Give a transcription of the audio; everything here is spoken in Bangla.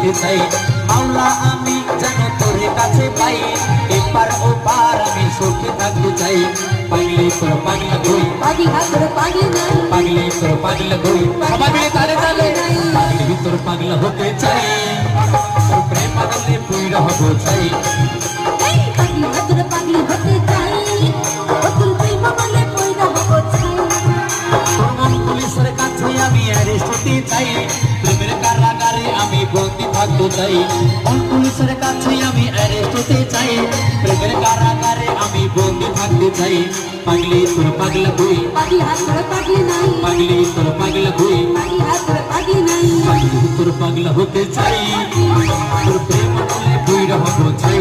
হতে চাই মাওলা আমি যেন তোর কাছে পাই এপার ওপার আমি সুখে থাকতে চাই পাগলি তোর পাগলা কই পাগলা তোর পাগলা নাই পাগলি তোর পাগলা কই সবাই মিলে তালে তালে পাগলি তোর পাগলা হতে চাই তোর প্রেম পাগলে পুইরা হব চাই পাগলা তোর পাগলি হতে চাই তোর প্রেম পাগলে পুইরা হব চাই পুলিশের কাছে আমি অ্যারেস্ট হতে চাই প্রেমের কারাগারে আমি বন্দী থাকতে চাই পুলিশের কাছে আমি অ্যারেস্ট হতে চাই প্রেমের কারাগারে আমি বন্দী থাকতে চাই পাগলি তোর পাগলা কই পাগলা তোর পাগলা নাই পাগলি তোর পাগলা কই পাগলা তোর পাগলা নাই পাগলি তোর পাগলা হতে চাই তোর প্রেম বলে পুইরা হব চাই